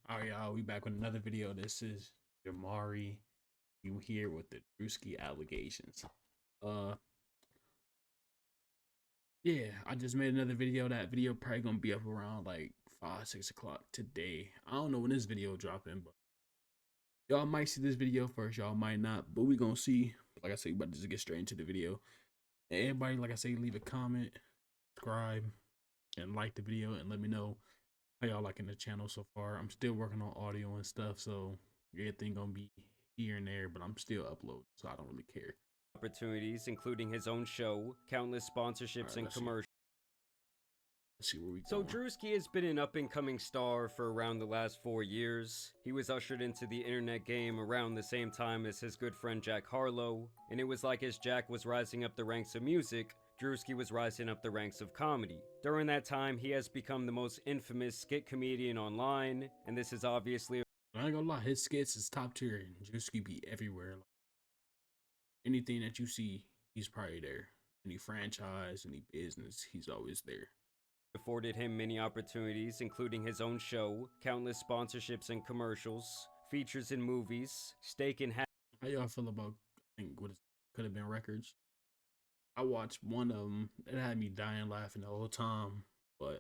All right, y'all, we back with another video. This is Jamari. You here with the DRUSKI allegations. Uh, yeah, I just made another video. That video probably gonna be up around like 5, 6 o'clock today. I don't know when this video dropping, but y'all might see this video first. Y'all might not, but we gonna see. Like I said, we about to just get straight into the video. And everybody, like I say, leave a comment, subscribe, and like the video, and let me know how y'all liking the channel so far. I'm still working on audio and stuff, so everything gonna be here and there, but I'm still uploading, so I don't really care. Opportunities, including his own show, countless sponsorships, and commercials. Let's see where we So going. DRUSKI has been an up-and-coming star for around the last 4 years. He was ushered into the internet game around the same time as his good friend Jack Harlow, and it was like as Jack was rising up the ranks of music, DRUSKI was rising up the ranks of comedy. During that time, he has become the most infamous skit comedian online, and this is obviously... I ain't gonna lie, his skits is top tier, and DRUSKI be everywhere. Like, anything that you see, he's probably there. Any franchise, any business, he's always there. Afforded him many opportunities, including his own show, countless sponsorships and commercials, features in movies, stake in... How y'all feel about, I think, what could have been records? I watched one of them. It had me dying laughing the whole time, but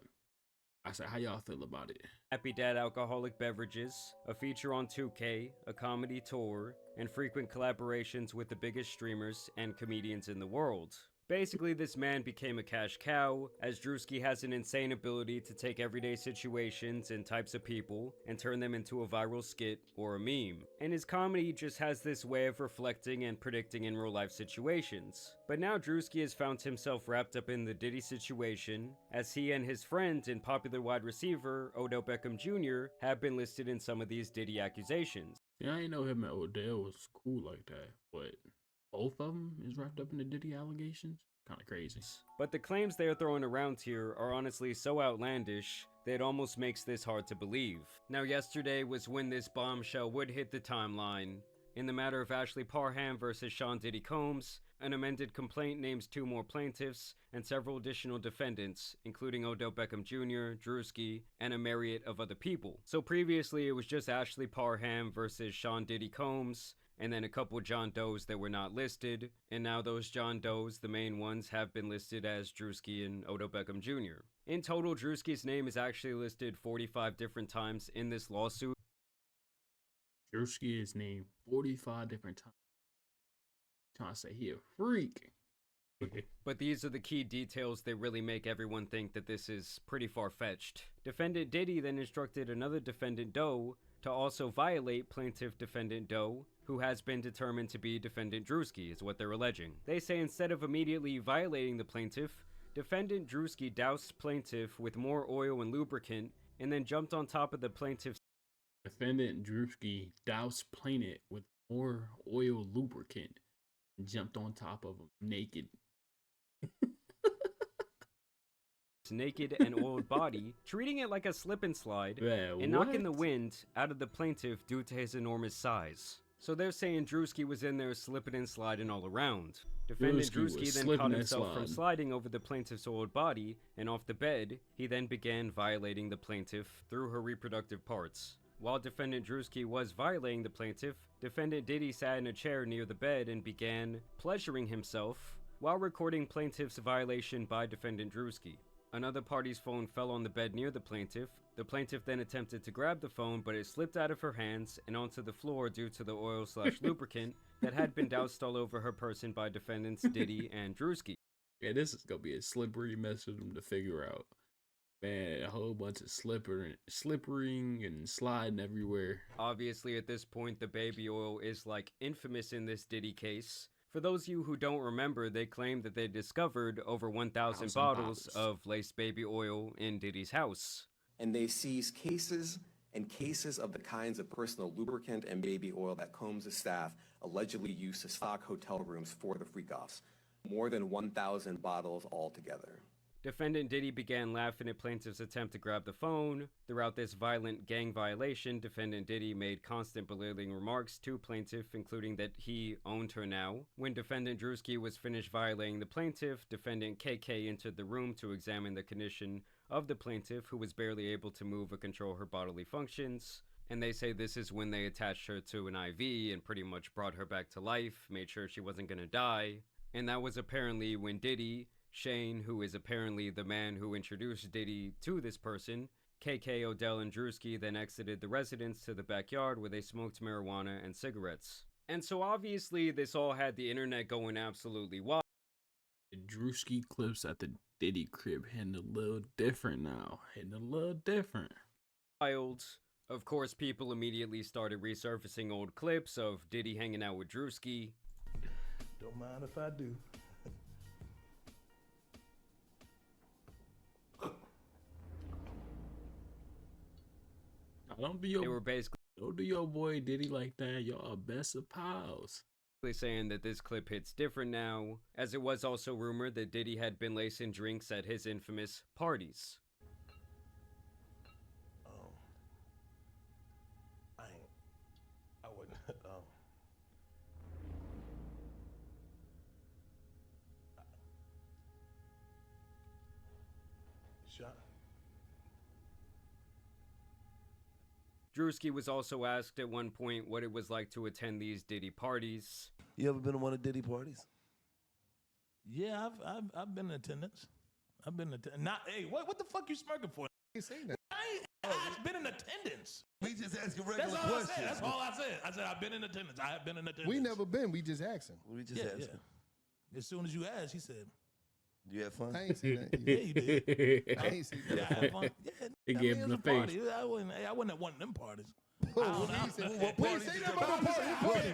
I said, how y'all feel about it? Happy Dad Alcoholic Beverages, a feature on 2K, a comedy tour, and frequent collaborations with the biggest streamers and comedians in the world. Basically, this man became a cash cow, as DRUSKI has an insane ability to take everyday situations and types of people and turn them into a viral skit or a meme. And his comedy just has this way of reflecting and predicting in real life situations. But now DRUSKI has found himself wrapped up in the Diddy situation, as he and his friend and popular wide receiver, Odell Beckham Jr., have been listed in some of these Diddy accusations. Yeah, I ain't know him and Odell was cool like that, but both of them is wrapped up in the Diddy allegations. Kind of crazy. But the claims they are throwing around here are honestly so outlandish that it almost makes this hard to believe. Now, yesterday was when this bombshell would hit the timeline. In the matter of Ashley Parham versus Sean Diddy Combs, an amended complaint names 2 more plaintiffs and several additional defendants, including Odell Beckham Jr., DRUSKI, and a myriad of other people. So previously it was just Ashley Parham versus Sean Diddy Combs, and then a couple John Does that were not listed, and now those John Does, the main ones, have been listed as DRUSKI and Odell Beckham Jr. In total, DRUSKI's name is actually listed 45 different times in this lawsuit. DRUSKI is named 45 different times. Trying to say he a freak. But these are the key details that really make everyone think that this is pretty far-fetched. Defendant Diddy then instructed another defendant Doe to also violate plaintiff defendant Doe, who has been determined to be defendant DRUSKI, is what they're alleging. They say instead of immediately violating the plaintiff, defendant DRUSKI doused plaintiff with more oil and lubricant and then jumped on top of the plaintiff's... Defendant DRUSKI doused plaintiff with more oil lubricant and jumped on top of him naked. naked and oiled body, treating it like a slip and slide, and knocking the wind out of the plaintiff due to his enormous size. So they're saying DRUSKI was in there slipping and sliding all around. Defendant DRUSKI then caught himself from sliding over the plaintiff's oiled body, and off the bed, he then began violating the plaintiff through her reproductive parts. While defendant DRUSKI was violating the plaintiff, defendant Diddy sat in a chair near the bed and began pleasuring himself while recording plaintiff's violation by defendant DRUSKI. Another party's phone fell on the bed near the plaintiff. The plaintiff then attempted to grab the phone, but it slipped out of her hands and onto the floor due to the oil/lubricant that had been doused all over her person by defendants Diddy and DRUSKI. Yeah, this is gonna be a slippery mess for them to figure out. Man, a whole bunch of slippering and sliding everywhere. Obviously, at this point, the baby oil is like infamous in this Diddy case. For those of you who don't remember, they claimed that they discovered over 1,000 bottles of laced baby oil in Diddy's house. And they seized cases and cases of the kinds of personal lubricant and baby oil that Combs' staff allegedly used to stock hotel rooms for the freak-offs. More than 1,000 bottles altogether. Defendant Diddy began laughing at plaintiff's attempt to grab the phone. Throughout this violent gang violation, defendant Diddy made constant belittling remarks to plaintiff, including that he owned her now. When defendant DRUSKI was finished violating the plaintiff, defendant KK entered the room to examine the condition of the plaintiff, who was barely able to move or control her bodily functions. And they say this is when they attached her to an IV and pretty much brought her back to life, made sure she wasn't gonna die. And that was apparently when Diddy, Shane, who is apparently the man who introduced Diddy to this person, KK, Odell, and DRUSKI then exited the residence to the backyard where they smoked marijuana and cigarettes. And so obviously this all had the internet going absolutely wild. The DRUSKI clips at the Diddy crib hitting a little different now. Hitting a little different. Of course, people immediately started resurfacing old clips of Diddy hanging out with DRUSKI. Don't mind if I do. Don't do your boy Diddy like that. Y'all best of pals. Saying that this clip hits different now, as it was also rumored that Diddy had been lacing drinks at his infamous parties. I wouldn't. Shot. DRUSKI was also asked at one point what it was like to attend these Diddy parties. You ever been to one of Diddy parties? Yeah, I've been in attendance. I've been in attendance. Not, hey, what the fuck you smirking for? You say that. I've been in attendance. We just asking regular That's all questions. I said. That's all I said. I said I've been in attendance. I have been in attendance. We never been. We just asking. We just asking. Yeah. As soon as you asked, he said, You had fun? I ain't seen that. "Yeah, you did." I ain't seen Yeah, that. I had fun. Yeah, They I gave mean, him it was the a party. face. I wasn't at one of them parties. What party say that about the party?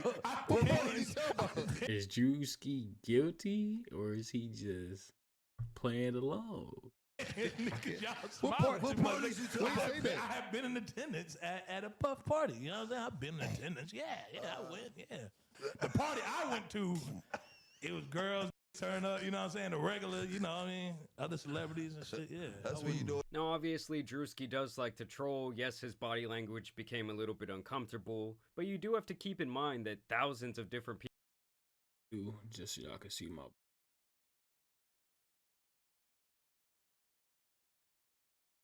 What party you talking about? Is Drewski guilty or is he just playing along? Nigga, y'all What smiling too much. parties you talking about? I have been in attendance at a puff party. You know what I'm saying? I've been in attendance. Yeah, I went. Yeah, the party I went to, it was girls turn up. You know what I'm saying? The regular. You know what I mean? Other celebrities and shit. Yeah, That's what you do. Now, obviously, DRUSKI does like to troll. Yes, his body language became a little bit uncomfortable, but you do have to keep in mind that thousands of different people. Just so y'all can see my.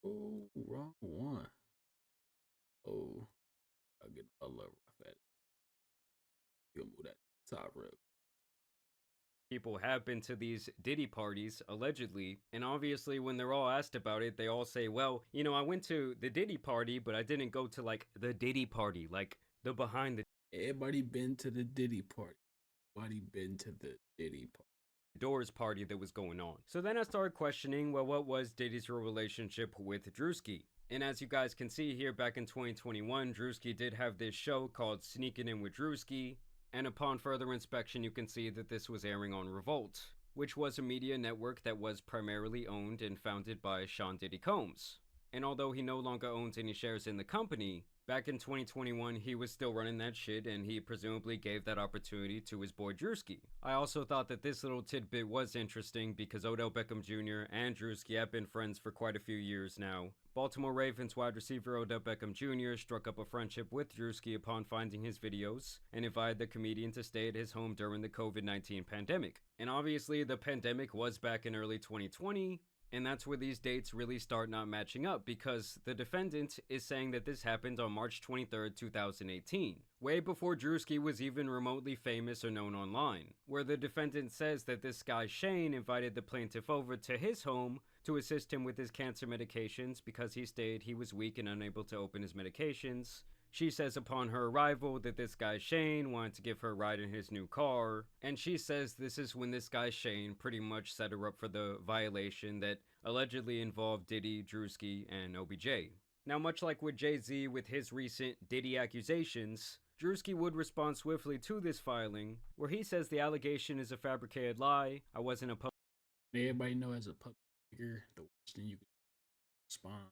Oh, wrong one. Oh, I'll get a little rough at it. You'll move that top real. People have been to these Diddy parties, allegedly, and obviously when they're all asked about it, they all say, well, you know, I went to the Diddy party, but I didn't go to, like, the Diddy party, like, the behind the Everybody been to the Diddy party. Everybody been to the Diddy party. doors party that was going on. So then I started questioning, well, what was Diddy's real relationship with DRUSKI? And as you guys can see here, back in 2021, DRUSKI did have this show called Sneaking In with DRUSKI, and upon further inspection, you can see that this was airing on Revolt, which was a media network that was primarily owned and founded by Sean Diddy Combs. And although he no longer owns any shares in the company, back in 2021, he was still running that shit, and he presumably gave that opportunity to his boy DRUSKI. I also thought that this little tidbit was interesting because Odell Beckham Jr. and DRUSKI have been friends for quite a few years now. Baltimore Ravens wide receiver Odell Beckham Jr. struck up a friendship with DRUSKI upon finding his videos and invited the comedian to stay at his home during the COVID-19 pandemic. And obviously, the pandemic was back in early 2020, and that's where these dates really start not matching up because the defendant is saying that this happened on March 23rd, 2018, way before DRUSKI was even remotely famous or known online, where the defendant says that this guy Shane invited the plaintiff over to his home to assist him with his cancer medications because he was weak and unable to open his medications. She says upon her arrival that this guy Shane wanted to give her a ride in his new car, and she says this is when this guy Shane pretty much set her up for the violation that allegedly involved Diddy, DRUSKI, and OBJ. Now, much like with Jay-Z with his recent Diddy accusations, DRUSKI would respond swiftly to this filing, where he says the allegation is a fabricated lie. I wasn't a public. Everybody know as a public figure, the worst thing you can respond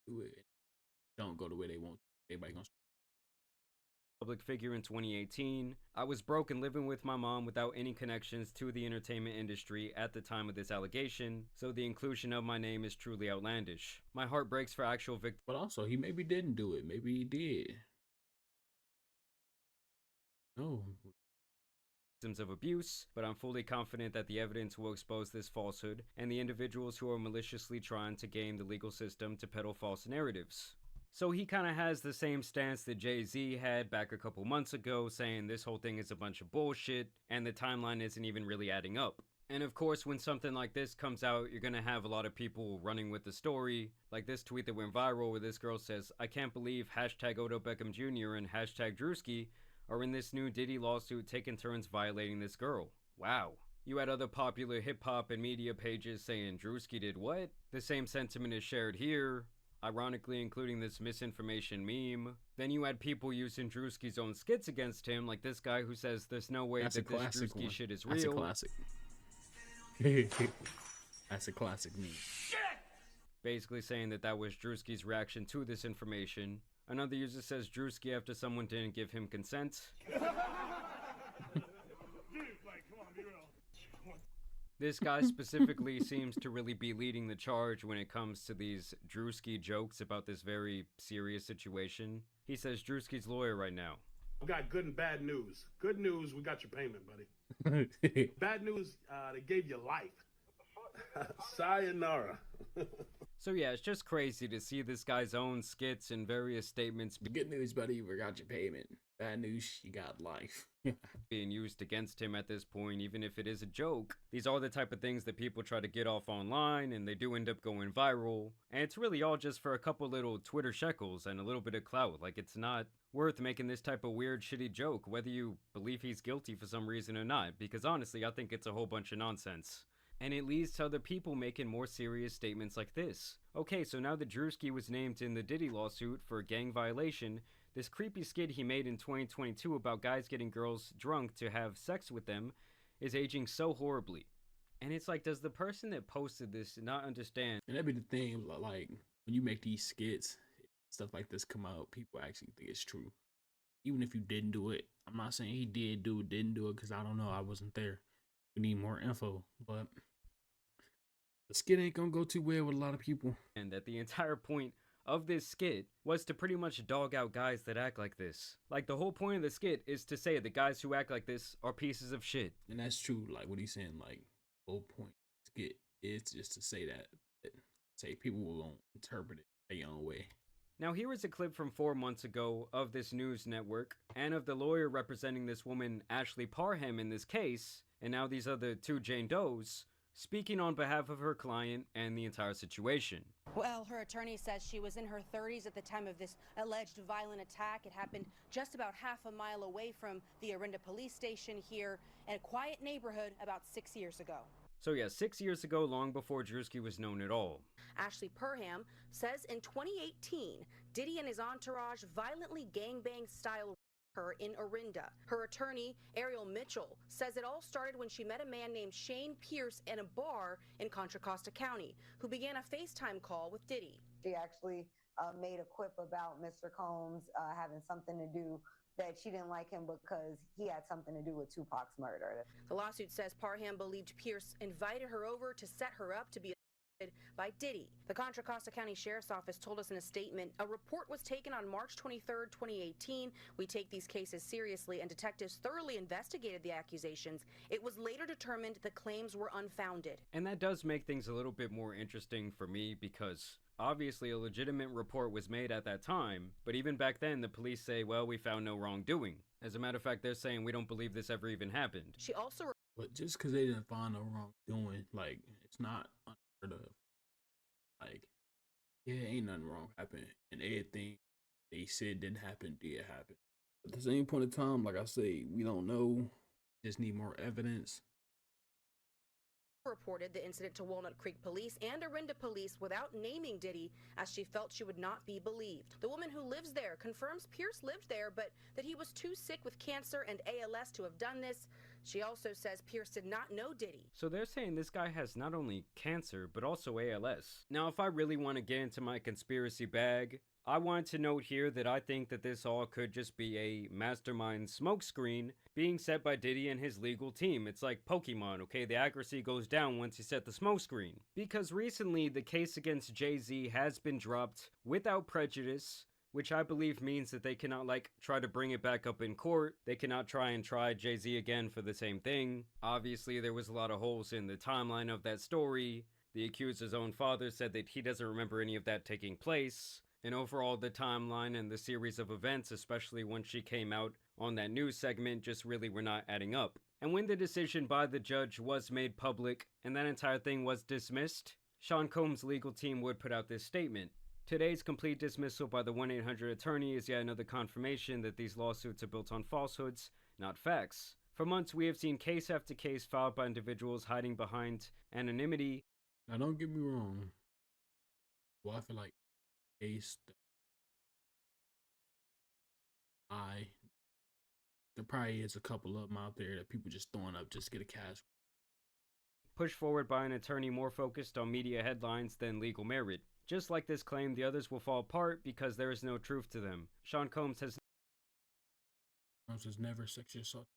to it. Don't go the way they want. Everybody gonna. Public figure in 2018. I was broke and living with my mom without any connections to the entertainment industry at the time of this allegation, so the inclusion of my name is truly outlandish. My heart breaks for actual victims. But also, he maybe didn't do it. Maybe he did. No. victims of abuse, but I'm fully confident that the evidence will expose this falsehood and the individuals who are maliciously trying to game the legal system to peddle false narratives. So he kind of has the same stance that Jay-Z had back a couple months ago, saying this whole thing is a bunch of bullshit and the timeline isn't even really adding up. And of course, when something like this comes out, you're gonna have a lot of people running with the story. Like this tweet that went viral where this girl says, "I can't believe hashtag Odo Beckham Jr. and hashtag DRUSKI are in this new Diddy lawsuit taking turns violating this girl." Wow. You had other popular hip-hop and media pages saying DRUSKI did what? The same sentiment is shared here, ironically including this misinformation meme. Then you had people using DRUSKI's own skits against him, like this guy who says there's no way that this DRUSKI shit is real. That's a classic. That's a classic meme. Basically saying that that was DRUSKI's reaction to this information. Another user says DRUSKI after someone didn't give him consent. This guy specifically seems to really be leading the charge when it comes to these DRUSKI jokes about this very serious situation. He says DRUSKI's lawyer right now. We got good and bad news. Good news, we got your payment, buddy. Bad news, they gave you life. Sayonara. So yeah, it's just crazy to see this guy's own skits and various statements. Good news, buddy, we got your payment. Bad news, you got life. Being used against him at this point, even if it is a joke. These are the type of things that people try to get off online, and they do end up going viral. And it's really all just for a couple little Twitter shekels and a little bit of clout. Like, it's not worth making this type of weird, shitty joke, whether you believe he's guilty for some reason or not. Because honestly, I think it's a whole bunch of nonsense. And it leads to other people making more serious statements like this. Okay, so now that DRUSKI was named in the Diddy lawsuit for gang violation, this creepy skit he made in 2022 about guys getting girls drunk to have sex with them is aging so horribly. And it's like, does the person that posted this not understand? And that'd be the thing, like, when you make these skits, stuff like this come out, people actually think it's true. Even if you didn't do it. I'm not saying he didn't do it, because I don't know, I wasn't there. We need more info, but the skit ain't gonna go too well with a lot of people. And that the entire point of this skit was to pretty much dog out guys that act like this. Like, the whole point of the skit is to say the guys who act like this are pieces of shit. And that's true, like what he's saying, like, the whole point of the skit is just to say that say people will interpret it their own way. Now here is a clip from 4 months ago of this news network, and of the lawyer representing this woman, Ashley Parham, in this case, and now these other two Jane Does, speaking on behalf of her client and the entire situation. Well, her attorney says she was in her 30s at the time of this alleged violent attack. It happened just about half a mile away from the Orinda police station here in a quiet neighborhood about 6 years ago. So yeah, 6 years ago, long before DRUSKI was known at all. Ashley Parham says in 2018, Diddy and his entourage violently gangbang style her in Orinda. Her attorney, Ariel Mitchell, says it all started when she met a man named Shane Pierce in a bar in Contra Costa County, who began a FaceTime call with Diddy. She actually made a quip about Mr. Combs having something to do, that she didn't like him because he had something to do with Tupac's murder. The lawsuit says Parham believed Pierce invited her over to set her up to be by Diddy. The Contra Costa County Sheriff's Office told us in a statement, a report was taken on March 23rd, 2018. We take these cases seriously, and detectives thoroughly investigated the accusations. It was later determined the claims were unfounded. And that does make things a little bit more interesting for me, because obviously a legitimate report was made at that time, but even back then the police say, well, we found no wrongdoing. As a matter of fact, they're saying we don't believe this ever even happened. She also... But just because they didn't find no wrongdoing, like, it's not unheard of. Like, yeah, ain't nothing wrong happened, and everything they said didn't happen did happen. At the same point in time, like I say, we don't know. Just need more evidence. Reported the incident to Walnut Creek Police and Orinda Police without naming Diddy, as she felt she would not be believed. The woman who lives there confirms Pierce lived there, but that he was too sick with cancer and ALS to have done this. She also says Pierce did not know Diddy. So they're saying this guy has not only cancer, but also ALS. Now, if I really want to get into my conspiracy bag, I want to note here that I think that this all could just be a mastermind smokescreen being set by Diddy and his legal team. It's like Pokemon, okay? The accuracy goes down once you set the smokescreen. Because recently, the case against Jay-Z has been dropped without prejudice, which I believe means that they cannot like try to bring it back up in court. They cannot try and try Jay-Z again for the same thing. Obviously, there was a lot of holes in the timeline of that story. The accuser's own father said that he doesn't remember any of that taking place. And overall, the timeline and the series of events, especially when she came out on that news segment, just really were not adding up. And when the decision by the judge was made public and that entire thing was dismissed, Sean Combs' legal team would put out this statement. Today's complete dismissal by the 1-800 attorney is yet another confirmation that these lawsuits are built on falsehoods, not facts. For months, we have seen case after case filed by individuals hiding behind anonymity. Now, don't get me wrong. Well, I feel like case there probably is a couple of them out there that people just throwing up just to get a cash. Pushed forward by an attorney more focused on media headlines than legal merit. Just like this claim, the others will fall apart because there is no truth to them. Sean Combs has never sexually assaulted,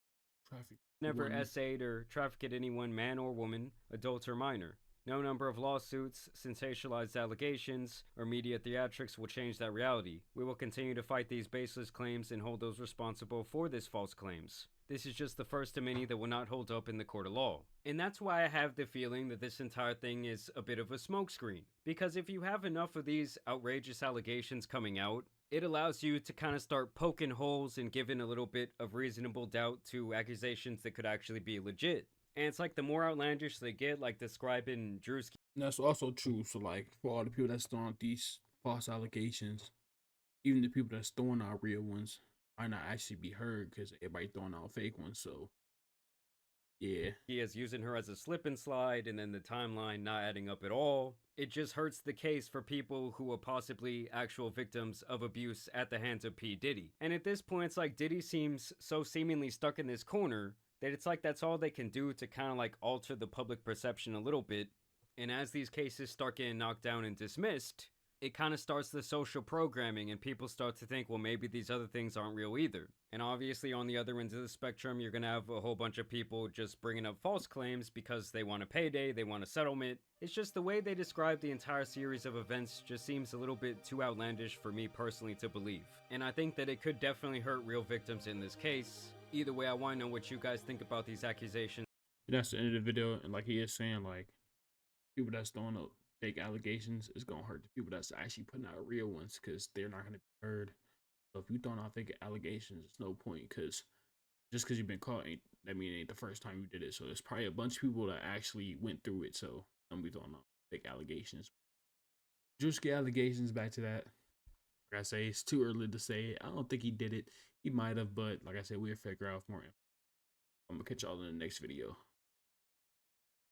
trafficked, never essayed or trafficked anyone, man or woman, adult or minor. No number of lawsuits, sensationalized allegations, or media theatrics will change that reality. We will continue to fight these baseless claims and hold those responsible for these false claims. This is just the first of many that will not hold up in the court of law. And that's why I have the feeling that this entire thing is a bit of a smokescreen. Because if you have enough of these outrageous allegations coming out, it allows you to kind of start poking holes and giving a little bit of reasonable doubt to accusations that could actually be legit. And it's like the more outlandish they get, like describing DRUSKI. That's also true. So like for all the people that's throwing these false allegations, even the people that's throwing out real ones might not actually be heard because everybody throwing out fake ones. So yeah. He is using her as a slip and slide, and then the timeline not adding up at all. It just hurts the case for people who are possibly actual victims of abuse at the hands of P. Diddy. And at this point, it's like Diddy seems so seemingly stuck in this corner that it's like that's all they can do to kind of like alter the public perception a little bit. And as these cases start getting knocked down and dismissed, it kind of starts the social programming and people start to think, well, maybe these other things aren't real either. And obviously on the other end of the spectrum, you're going to have a whole bunch of people just bringing up false claims because they want a payday, they want a settlement. It's just the way they describe the entire series of events just seems a little bit too outlandish for me personally to believe. And I think that it could definitely hurt real victims in this case. Either way, I want to know what you guys think about these accusations. That's the end of the video. And like he is saying, like, people that's throwing up fake allegations is going to hurt the people that's actually putting out real ones because they're not going to be heard. So if you throwing out fake allegations, it's no point because just because you've been caught, that mean it ain't the first time you did it. So there's probably a bunch of people that actually went through it. So don't be throwing out fake allegations. DRUSKI allegations, back to that. Like I say, it's too early to say. I don't think he did it. He might have, but like I said, we'll figure out more. I'm going to catch y'all in the next video.